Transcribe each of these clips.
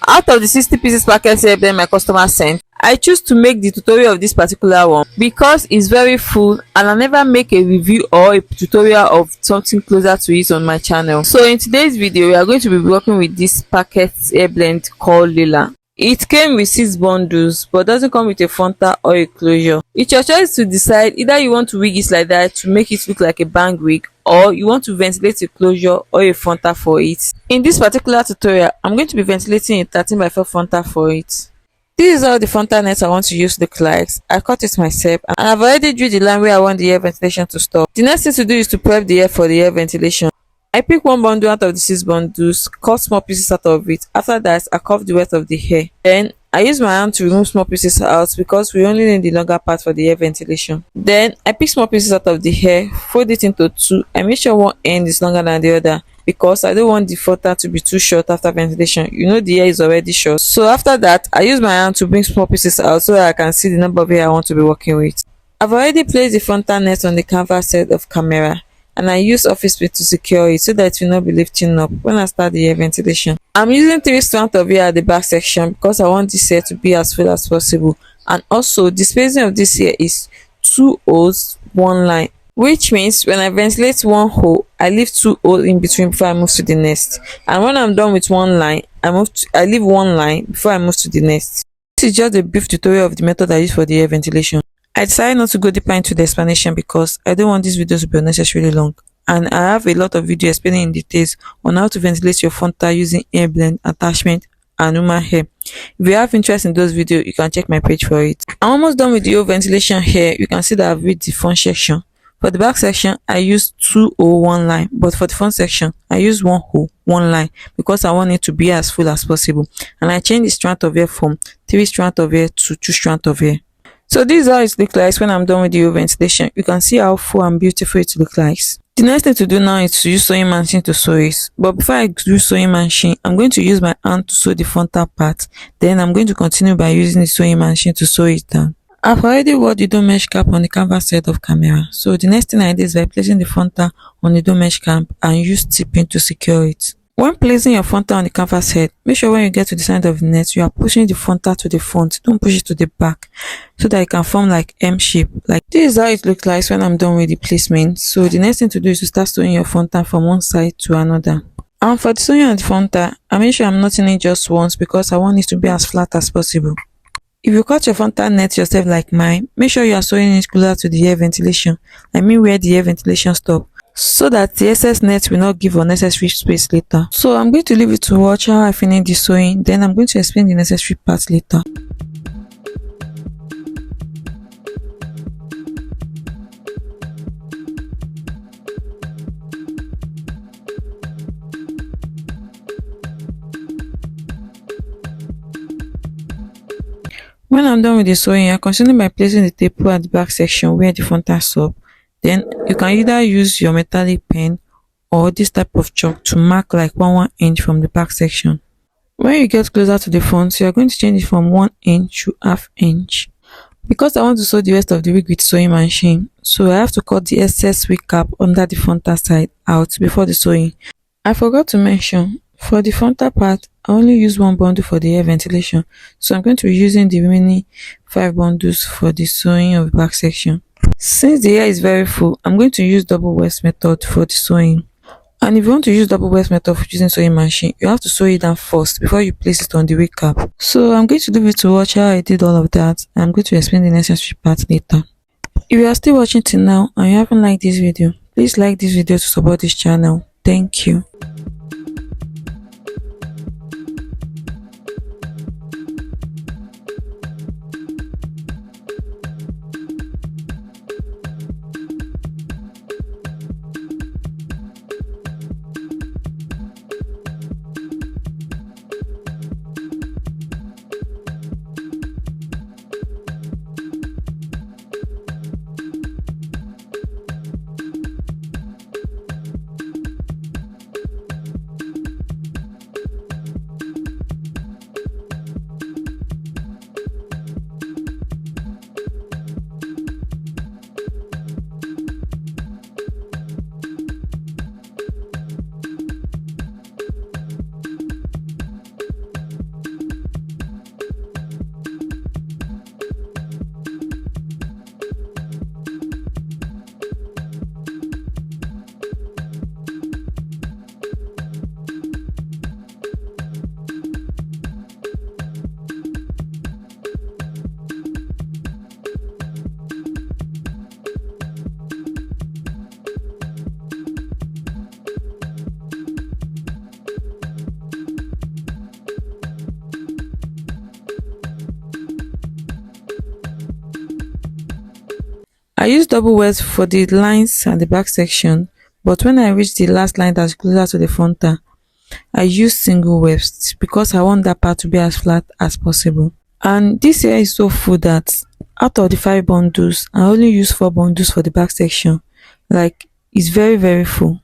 Out of the 60 pieces packet Hairblend my customer sent, I choose to make the tutorial of this particular one because it's very full and I never make a review or a tutorial of something closer to it on my channel. So in today's video we are going to be working with this packet Hairblend called Lila. It came with 6 bundles but doesn't come with a frontal or a closure. It's your choice to decide. Either you want to wig it like that to make it look like a bang wig, or you want to ventilate a closure or a frontal for it. In this particular tutorial I'm going to be ventilating a 13x4 frontal for it. This is all the frontal net I want to use look like. I cut it myself and I've already drew the line where I want the air ventilation to stop. The next thing to do is to prep the air for the air ventilation. I pick one bundle out of the 6 bundles, cut small pieces out of it. After that, I curve the width of the hair. Then I use my hand to remove small pieces out because we only need the longer part for the air ventilation. Then I pick small pieces out of the hair, fold it into 2. I make sure one end is longer than the other because I don't want the frontal to be too short after ventilation. You know the hair is already short. So after that, I use my hand to bring small pieces out so that I can see the number of hair I want to be working with. I've already placed the frontal net on the canvas side of camera, and I use office paint to secure it so that it will not be lifting up when I start the air ventilation. I'm using 3 strands of hair at the back section because I want this hair to be as full as possible, and also the spacing of this hair is 2 holes 1 line, which means when I ventilate 1 hole I leave 2 holes in between before I move to the next, and when I'm done with 1 line I leave 1 line before I move to the next. This is just a brief tutorial of the method I use for the air ventilation. I decided not to go deeper into the explanation because I don't want this video to be unnecessarily long, and I have a lot of video explaining in details on how to ventilate your frontal using Hairblend, attachment and human hair. If you have interest in those videos, you can check my page for it. I'm almost done with the whole ventilation here. You can see that I've read the front section. For the back section I use 2 hole 1 line, but for the front section I use 1 hole 1 line because I want it to be as full as possible, and I change the strand of hair from 3 strands of hair to 2 strands of hair. So this is how it looks like when I'm done with the ventilation. You can see how full and beautiful it looks like. The next thing to do now is to use sewing machine to sew it. But before I do sewing machine, I'm going to use my hand to sew the frontal part. Then I'm going to continue by using the sewing machine to sew it down. I've already wore the dome mesh cap on the canvas side of camera. So the next thing I did is by placing the frontal on the dome mesh cap and use tipping to secure it. When placing your frontal on the canvas head, make sure when you get to the side of the net, you are pushing the frontal to the front. Don't push it to the back so that it can form like M shape. Like this is how it looks like when I'm done with the placement. So the next thing to do is to start sewing your frontal from one side to another. And for the sewing on the frontal, I make sure I'm knotting it just once because I want it to be as flat as possible. If you cut your frontal net yourself like mine, make sure you are sewing it closer to the air ventilation. I mean where the air ventilation stops, so that the excess net will not give unnecessary space later. So I'm going to leave it to watch how I finish the sewing, then I'm going to explain the necessary parts later. When I'm done with the sewing, I continue by placing the tape at the back section where the frontal stops. Then you can either use your metallic pen or this type of chalk to mark like 1 inch from the back section. When you get closer to the front, you are going to change it from 1 inch to ½ inch. Because I want to sew the rest of the wig with sewing machine, so I have to cut the excess wig cap under the frontal side out before the sewing. I forgot to mention, for the frontal part, I only use 1 bundle for the air ventilation, so I'm going to be using the remaining 5 bundles for the sewing of the back section. Since the hair is very full, I'm going to use double weft method for the sewing. And if you want to use double weft method for using sewing machine, you have to sew it down first before you place it on the wig cap. So I'm going to leave it to watch how I did all of that. I'm going to explain the necessary parts later. If you are still watching till now and you haven't liked this video, please like this video to support this channel. Thank you. I use double wet for the lines and the back section, but when I reach the last line that's closer to the frontal, I use single wefts because I want that part to be as flat as possible. And this hair is so full that out of the 5 bundles, I only use 4 bundles for the back section. Like, it's very full.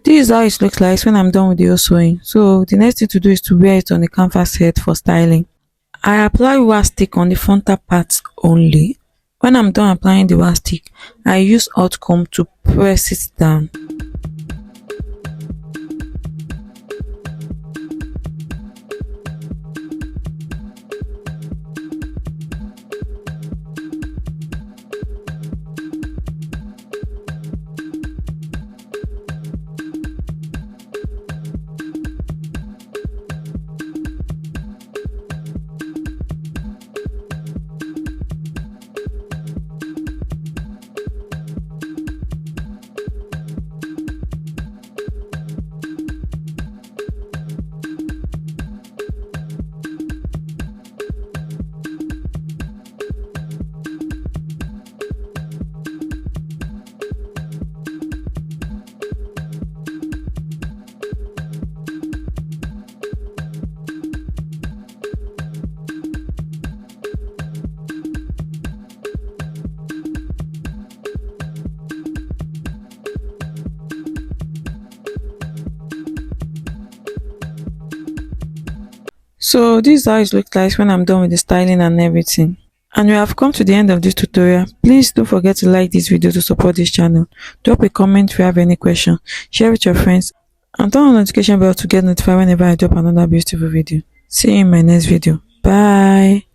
This is how it looks like when I'm done with the whole sewing. So the next thing to do is to wear it on the canvas head for styling. I apply wax stick on the frontal part only. When I'm done applying the wax stick, I use hot comb to press it down. So this is how it looks like when I'm done with the styling and everything. And we have come to the end of this tutorial. Please don't forget to like this video to support this channel. Drop a comment if you have any question, share with your friends, and turn on the notification bell to get notified whenever I drop another beautiful video. See you in my next video. Bye.